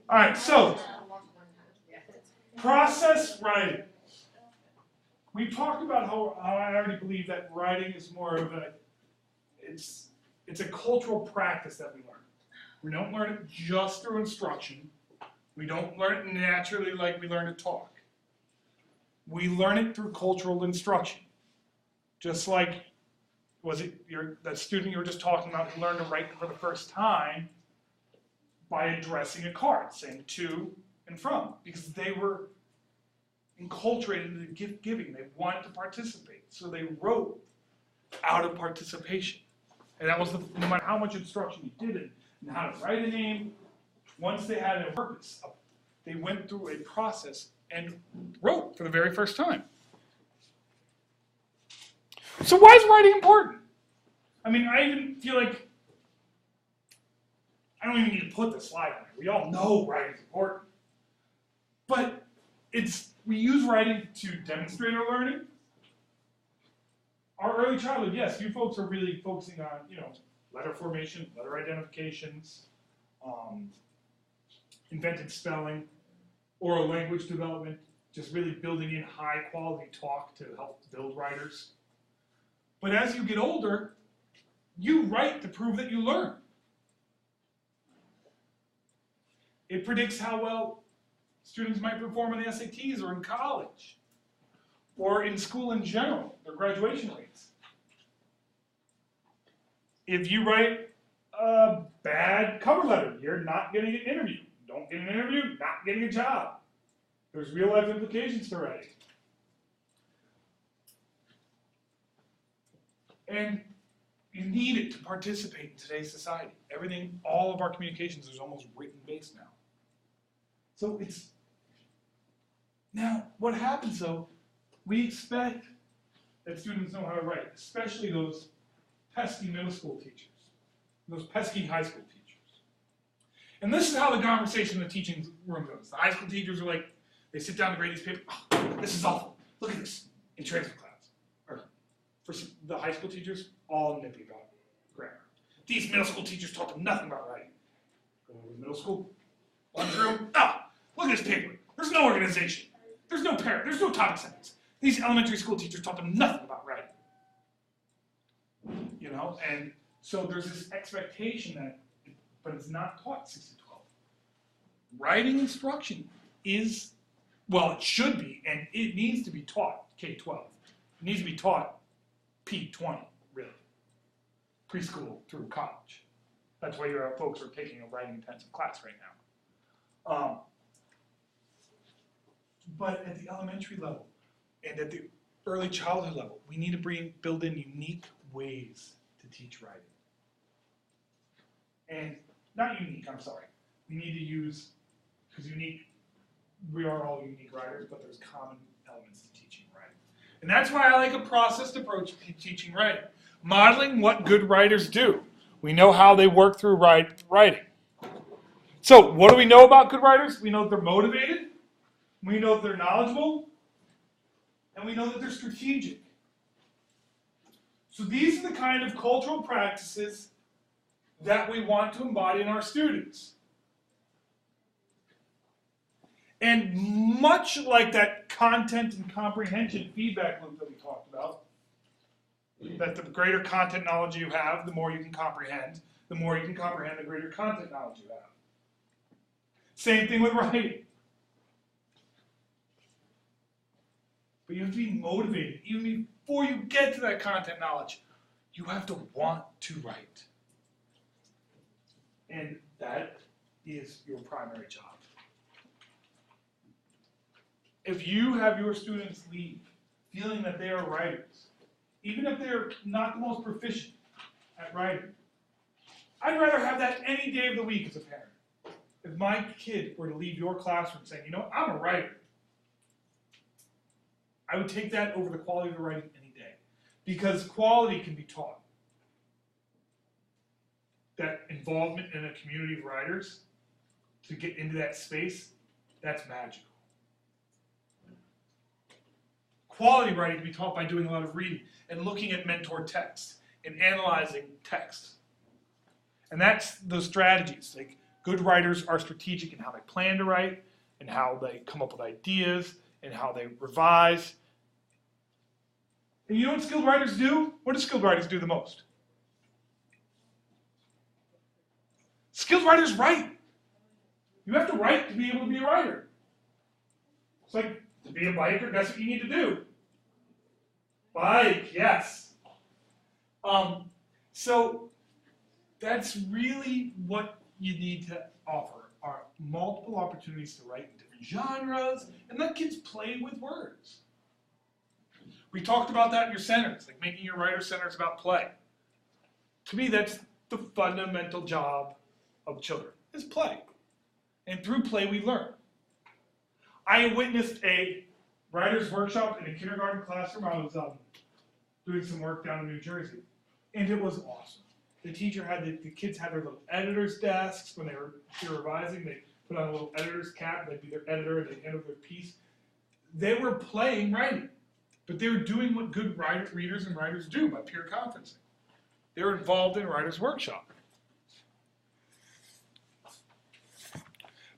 All right, so process writing. We talked about how I already believe that writing is more of it's a cultural practice that we learn. We don't learn it just through instruction. We don't learn it naturally like we learn to talk. We learn it through cultural instruction. Just like, that student you were just talking about who learned to write for the first time by addressing a card, saying to and from, because they were enculturated into gift giving. They wanted to participate, so they wrote out of participation. And that was no matter how much instruction you did it, and how to write a name, once they had a purpose, they went through a process and wrote for the very first time. So why is writing important? I mean, I even feel like I don't even need to put the slide on here. We all know writing is important. But we use writing to demonstrate our learning. Our early childhood, yes, you folks are really focusing on, letter formation, letter identifications, invented spelling, oral language development, just really building in high quality talk to help build writers. But as you get older, you write to prove that you learn. It predicts how well students might perform in the SATs or in college, or in school in general, their graduation rates. If you write a bad cover letter, you're not getting an interview. Don't get an interview, not getting a job. There's real life implications to writing. And you need it to participate in today's society. Everything, all of our communications is almost written based now. So now what happens though, we expect that students know how to write, especially those pesky middle school teachers, those pesky high school teachers. And this is how the conversation in the teaching room goes. The high school teachers are like, they sit down to grade these papers. Oh, this is awful. Look at this in transfer class. Or for the high school teachers, all nippy about grammar. These middle school teachers taught them nothing about writing. Go to middle school, lunchroom. Look at this paper. There's no organization. There's no parent. There's no topic sentence. These elementary school teachers taught them nothing about writing. And so there's this expectation but it's not taught 6 to 12. Writing instruction it should be, and it needs to be taught K-12. It needs to be taught P-20, really. Preschool through college. That's why your folks are taking a writing intensive class right now. But at the elementary level and at the early childhood level, we need to build in unique ways to teach writing. And not unique, I'm sorry. We need to use, because we are all unique writers, but there's common elements to teaching writing. And that's why I like a processed approach to teaching writing. Modeling what good writers do. We know how they work through writing. So what do we know about good writers? We know that they're motivated. We know that they're knowledgeable. And we know that they're strategic. So these are the kind of cultural practices that we want to embody in our students. And much like that content and comprehension feedback loop that we talked about, that the greater content knowledge you have, the more you can comprehend. The more you can comprehend, the greater content knowledge you have. Same thing with writing. But you have to be motivated. Even before you get to that content knowledge, you have to want to write. And that is your primary job. If you have your students leave feeling that they are writers, even if they're not the most proficient at writing, I'd rather have that any day of the week as a parent. If my kid were to leave your classroom saying, I'm a writer, I would take that over the quality of the writing any day. Because quality can be taught. That involvement in a community of writers, to get into that space, that's magical. Quality writing can be taught by doing a lot of reading and looking at mentor text and analyzing text. And that's those strategies. Like, good writers are strategic in how they plan to write and how they come up with ideas and how they revise. And you know what skilled writers do? What do skilled writers do the most? Skilled writers write. You have to write to be able to be a writer. It's like, to be a biker, that's what you need to do. Bike, yes. So that's really what you need to offer, are multiple opportunities to write in different genres and let kids play with words. We talked about that in your centers, like making your writer centers about play. To me, that's the fundamental job of children, is play. And through play, we learn. I witnessed a writer's workshop in a kindergarten classroom. I was doing some work down in New Jersey, and it was awesome. The teacher had, the kids had their little editor's desks when they were revising. They put on a little editor's cap, they'd be their editor, and they'd hand over their piece. They were playing writing, but they were doing what good readers and writers do by peer conferencing. They were involved in a writer's workshop.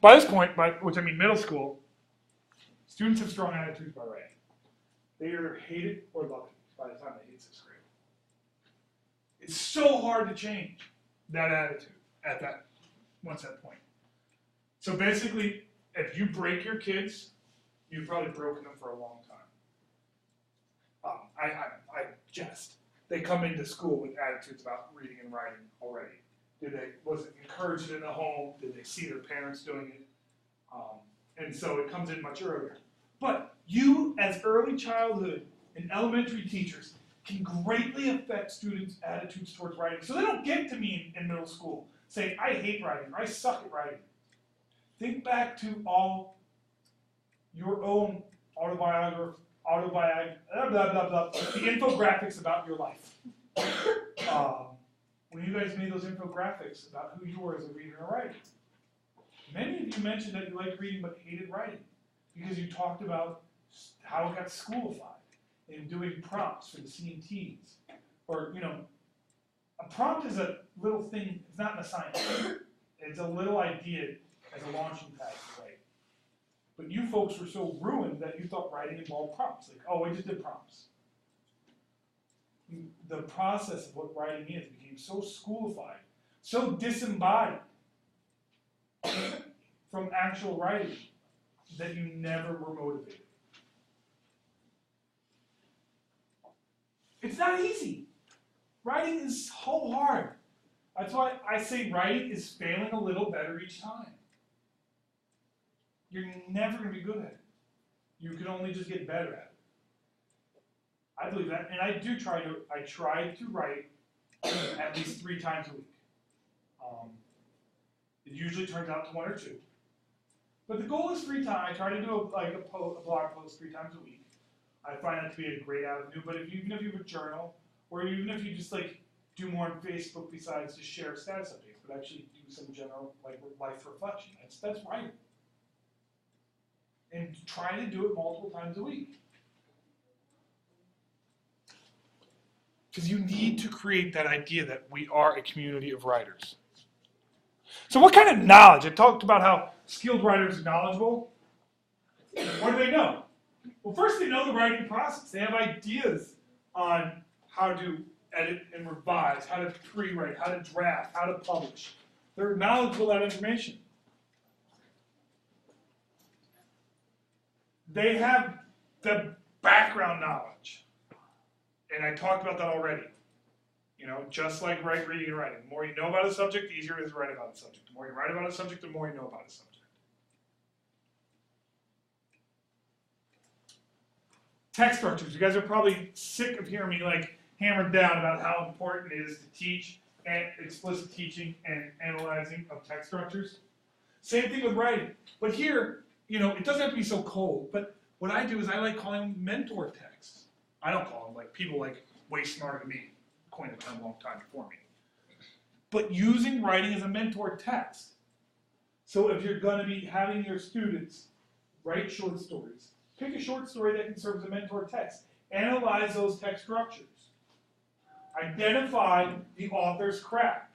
By this point, which I mean middle school, students have strong attitudes by writing. They either hate it or love it by the time they hit 6th grade. It's so hard to change that attitude at that point. So basically, if you break your kids, you've probably broken them for a long time. I jest. They come into school with attitudes about reading and writing already. Was it encouraged in the home? Did they see their parents doing it? And so it comes in much earlier. But you, as early childhood and elementary teachers, can greatly affect students' attitudes towards writing. So they don't get to me in middle school saying, I hate writing, or I suck at writing. Think back to all your own the infographics about your life. When you guys made those infographics about who you were as a reader and a writer. Many of you mentioned that you liked reading but hated writing because you talked about how it got schoolified and doing prompts for the CMTs. Or, a prompt is a little thing, it's not an assignment. It's a little idea as a launching pad to write. But you folks were so ruined that you thought writing involved prompts. Like, oh, I just did prompts. The process of what writing is became so schoolified, so disembodied from actual writing that you never were motivated. It's not easy. Writing is so hard. That's why I say writing is failing a little better each time. You're never going to be good at it. You can only just get better at it. I believe that, and I try to write at least 3 times a week. It usually turns out to 1 or 2. But the goal is 3 times. I try to do a blog post 3 times a week. I find that to be a great avenue, but even if you have a journal, or even if you just do more on Facebook besides just share status updates, but actually do some general life reflection, that's writing. And try to do it multiple times a week. Because you need to create that idea that we are a community of writers. So what kind of knowledge? I talked about how skilled writers are knowledgeable. What do they know? Well, first they know the writing process. They have ideas on how to edit and revise, how to pre-write, how to draft, how to publish. They're knowledgeable of that information. They have the background knowledge. And I talked about that already. Just like reading and writing. The more you know about a subject, the easier it is to write about a subject. The more you write about a subject, the more you know about a subject. Text structures. You guys are probably sick of hearing me hammered down about how important it is to teach and explicit teaching and analyzing of text structures. Same thing with writing. But here, it doesn't have to be so cold. But what I do is I like calling them mentor texts. I don't call them people way smarter than me. Coined the term a long time before me. But using writing as a mentor text. So if you're going to be having your students write short stories, Pick a short story that can serve as a mentor text. Analyze those text structures. Identify the author's craft.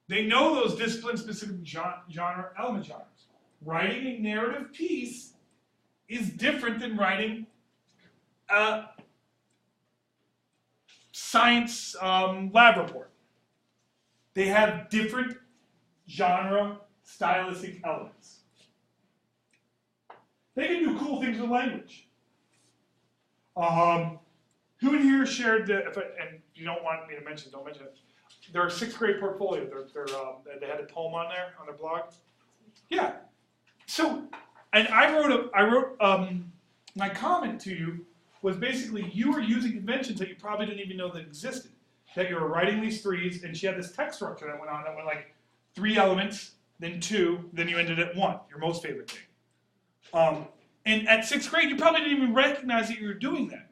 They know those discipline-specific genre element genres. Writing a narrative piece is different than writing a science lab report. They have different genre stylistic elements. They can do cool things with language. Who in here shared the, and you don't want me to mention it, don't mention it. Their 6th grade portfolio, they had a poem on there, on their blog. Yeah. So, and I wrote my comment to you was basically you were using conventions that you probably didn't even know that existed. That you were writing these threes, and she had this text structure that went like 3 elements, then 2, then you ended at 1, your most favorite thing. And at 6th grade, you probably didn't even recognize that you were doing that.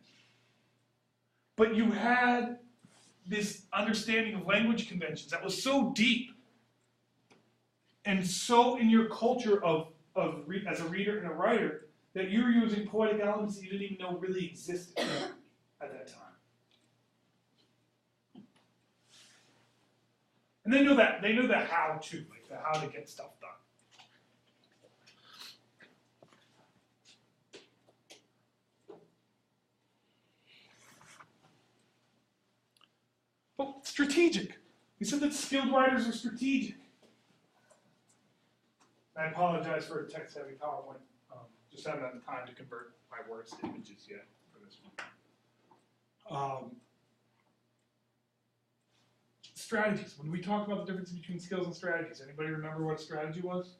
But you had this understanding of language conventions that was so deep and so in your culture as a reader and a writer that you were using poetic elements that you didn't even know really existed at that time. And they know the how to, like the how to get stuff done. Well, strategic. We said that skilled writers are strategic. I apologize for a text-heavy PowerPoint. Just haven't had time to convert my words to images yet for this one. Strategies. When we talk about the difference between skills and strategies, anybody remember what a strategy was?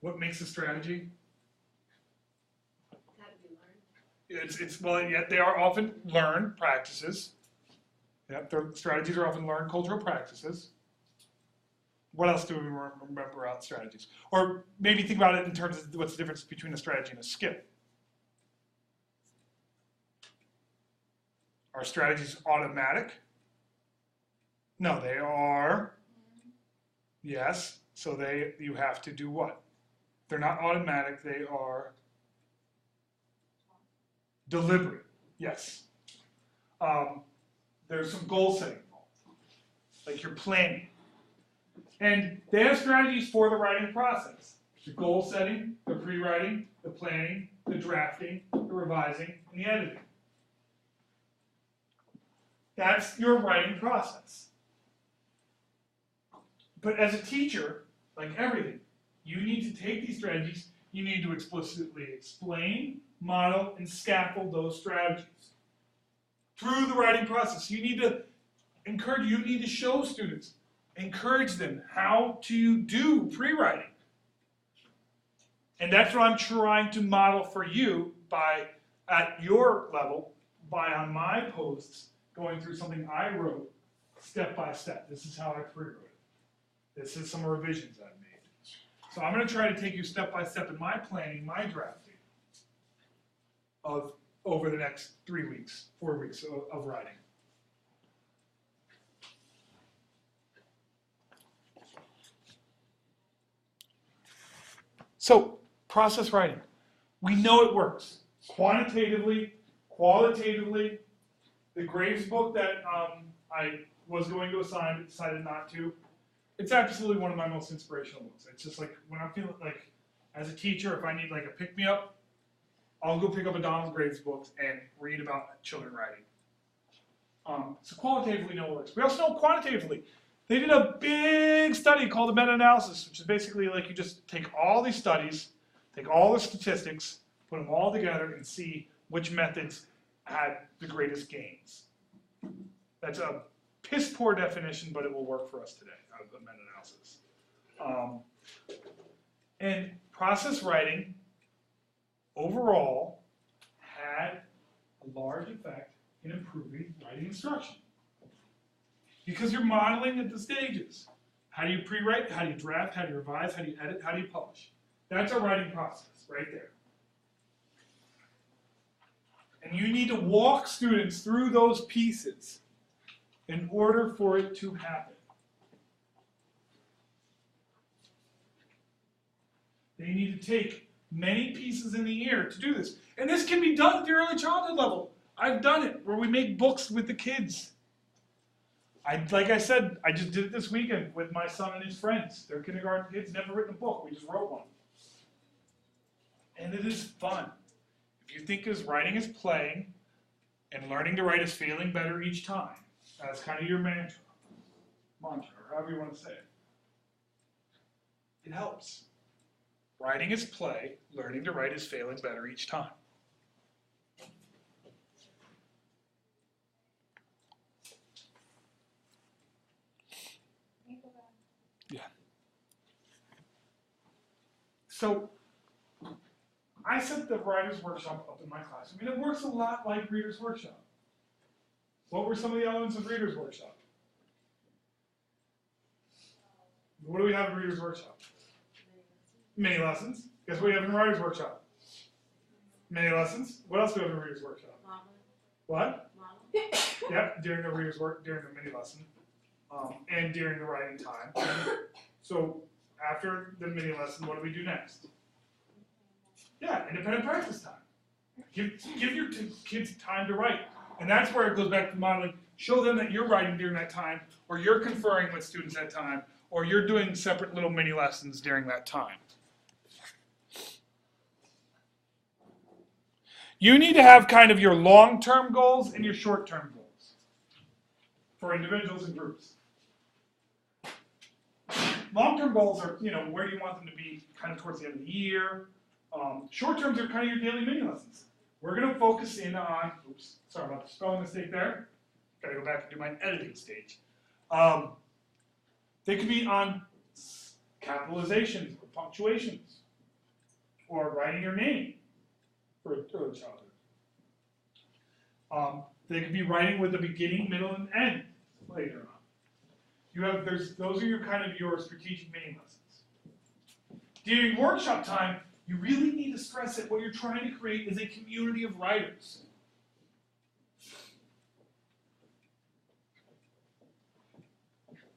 What makes a strategy? How to be learned. Well, yeah, they are often learned practices. Yep, their strategies are often learned cultural practices. What else do we remember about strategies? Or maybe think about it in terms of what's the difference between a strategy and a skill. Are strategies automatic? No, they are. Yes, so you have to do what? They're not automatic, they are deliberate. Yes. There's some goal setting involved, like you're planning. And they have strategies for the writing process. The goal setting, the pre-writing, the planning, the drafting, the revising, and the editing. That's your writing process. But as a teacher, like everything, you need to take these strategies, you need to explicitly explain, model, and scaffold those strategies. Through the writing process, you need to show students, encourage them how to do pre-writing. And that's what I'm trying to model for you at your level, on my posts, going through something I wrote step by step. This is how I pre-wrote it. This is some revisions I've made. So I'm going to try to take you step by step in my planning, my drafting over the next 4 weeks of writing. So, process writing. We know it works. Quantitatively, qualitatively. The Graves book that I was going to assign but decided not to, it's absolutely one of my most inspirational books. It's just like, when I'm feeling like, as a teacher, if I need like a pick-me-up, I'll go pick up a Donald Graves book and read about children writing. So qualitatively, no, it works. We also know quantitatively. They did a big study called the meta-analysis, which is basically like you just take all these studies, take all the statistics, put them all together, and see which methods had the greatest gains. That's a piss-poor definition, but it will work for us today, of the meta-analysis. And process writing, overall, had a large effect in improving writing instruction. Because you're modeling at the stages. How do you pre-write? How do you draft? How do you revise? How do you edit? How do you publish? That's a writing process right there. And you need to walk students through those pieces in order for it to happen. They need to take many pieces in the year to do this. And this can be done at the early childhood level. I've done it, where we make books with the kids. Like I said, I just did it this weekend with my son and his friends. Their kindergarten kids never written a book. We just wrote one. And it is fun. If you think of writing as playing and learning to write is feeling better each time, that's kind of your mantra, or however you want to say it. It helps. Writing is play, learning to write is failing better each time. Yeah. So, I set the Writers' Workshop up in my class. I mean, it works a lot like Reader's Workshop. What were some of the elements of Reader's Workshop? What do we have in Reader's Workshop? Mini lessons. Guess what we have in Writer's Workshop? Mini lessons. What else do we have in Reader's Workshop? What? Yep, during the mini lesson, and during the writing time. So after the mini lesson, what do we do next? Yeah, independent practice time. Give your kids time to write. And that's where it goes back to modeling. Show them that you're writing during that time, or you're conferring with students at that time, or you're doing separate little mini lessons during that time. You need to have kind of your long-term goals and your short-term goals for individuals and groups. Long-term goals are, where do you want them to be kind of towards the end of the year. Short-terms are kind of your daily mini lessons. We're going to focus in on, oops, sorry about the spelling mistake there. Got to go back and do my editing stage. They could be on capitalizations or punctuations, or writing your name for early childhood. They could be writing with the beginning, middle, and end later on. Those are your kind of your strategic mini lessons. During workshop time, you really need to stress that what you're trying to create is a community of writers.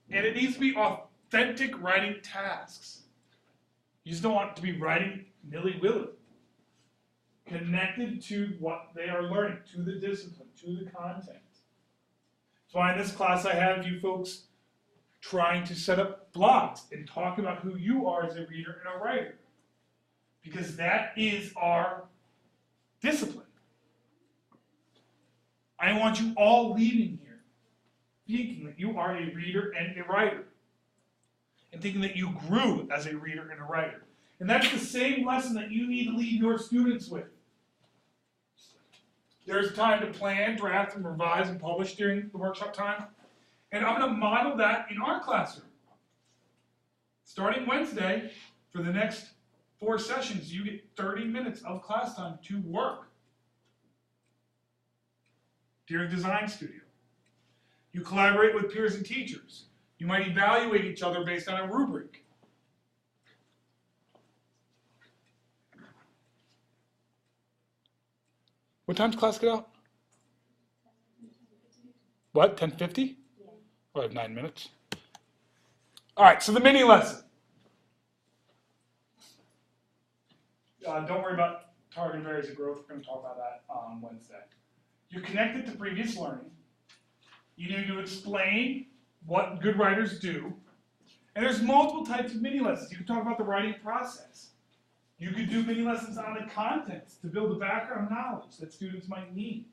And it needs to be authentic writing tasks. You just don't want to be writing nilly-willy. Connected to what they are learning, to the discipline, to the content. That's why in this class I have you folks trying to set up blogs and talk about who you are as a reader and a writer. Because that is our discipline. I want you all leaving here thinking that you are a reader and a writer. And thinking that you grew as a reader and a writer. And that's the same lesson that you need to leave your students with. There's time to plan, draft, and revise and publish during the workshop time. And I'm going to model that in our classroom. Starting Wednesday, for the next 4 sessions, you get 30 minutes of class time to work during Design Studio. You collaborate with peers and teachers. You might evaluate each other based on a rubric. What time's class get out? What, 10:50? Oh, I have 9 minutes. All right, so the mini lesson. Don't worry about targeted areas of growth. We're going to talk about that on Wednesday. You're connected to previous learning. You need to explain what good writers do. And there's multiple types of mini lessons. You can talk about the writing process. You could do mini lessons on the contents to build the background knowledge that students might need.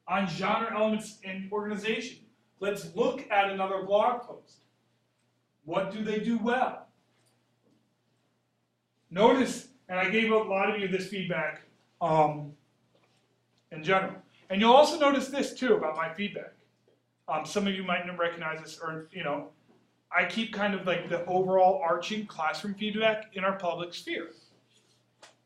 On genre elements and organization, let's look at another blog post. What do they do well? Notice, and I gave a lot of you this feedback in general. And you'll also notice this too about my feedback. Some of you might not recognize this, or I keep kind of like the overall arching classroom feedback in our public sphere.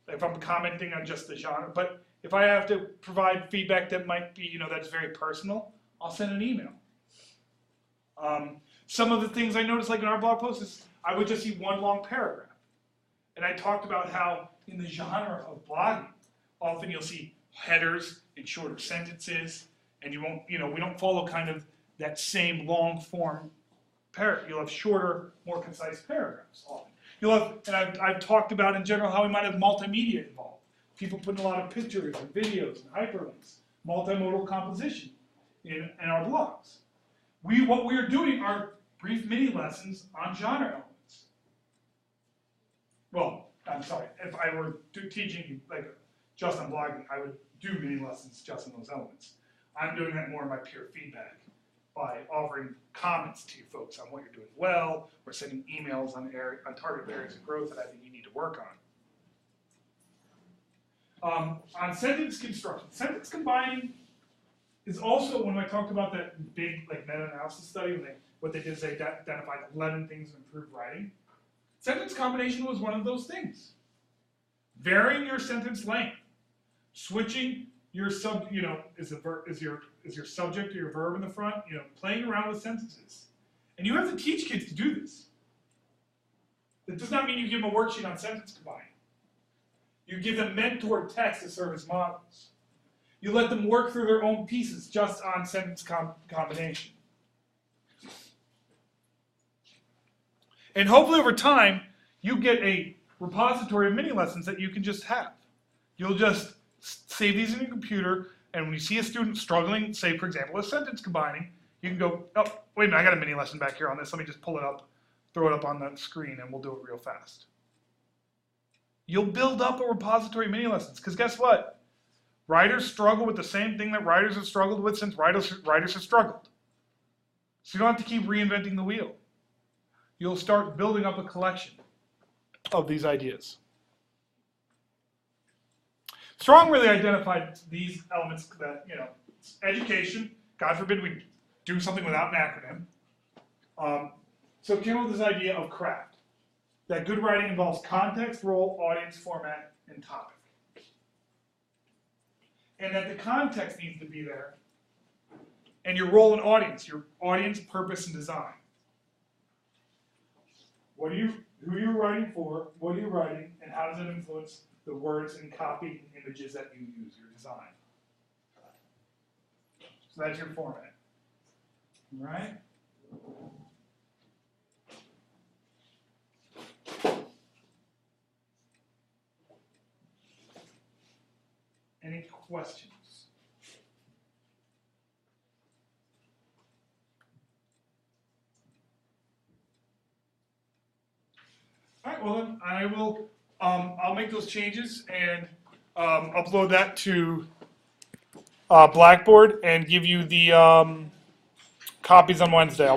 If I'm commenting on just the genre, but if I have to provide feedback that might be, that's very personal, I'll send an email. Some of the things I noticed, like in our blog posts, is I would just see one long paragraph. And I talked about how in the genre of blogging, often you'll see headers and shorter sentences, and you won't, we don't follow kind of that same long form paragraph. You'll have shorter, more concise paragraphs often. You'll have, and I've talked about in general how we might have multimedia involved. People putting a lot of pictures and videos and hyperlinks, multimodal composition in our blogs. What we are doing are brief mini lessons on genre elements. Well, I'm sorry, if I were teaching like just on blogging, I would do mini lessons just on those elements. I'm doing that more in my peer feedback by offering comments to you folks on what you're doing well, or sending emails on targeted areas of growth that I think you need to work on. On sentence construction, sentence combining is also, when I talked about that big like meta-analysis study, what they did is they identified 11 things to improve writing. Sentence combination was one of those things. Varying your sentence length, switching your is your subject or your verb in the front, playing around with sentences. And you have to teach kids to do this. That does not mean you give them a worksheet on sentence combining. You give them mentored text to serve as models. You let them work through their own pieces just on sentence combination. And hopefully over time, you get a repository of mini lessons that you can just have. You'll just save these in your computer, and when you see a student struggling, say for example, with sentence combining, you can go, oh, wait a minute, I got a mini lesson back here on this. Let me just pull it up, throw it up on the screen, and we'll do it real fast. You'll build up a repository of mini lessons, because guess what? Writers struggle with the same thing that writers have struggled with since writers have struggled. So you don't have to keep reinventing the wheel. You'll start building up a collection of these ideas. Strong really identified these elements that, education, God forbid we do something without an acronym. So came up with this idea of craft, that good writing involves context, role, audience, format, and topic. And that the context needs to be there, and your role and audience, your audience, purpose, and design. Who are you writing for, what are you writing, and how does it influence the words and copy and images that you use, your design. So that's your format. All right? Any questions? All right, well then I will, I'll make those changes and upload that to Blackboard and give you the copies on Wednesday.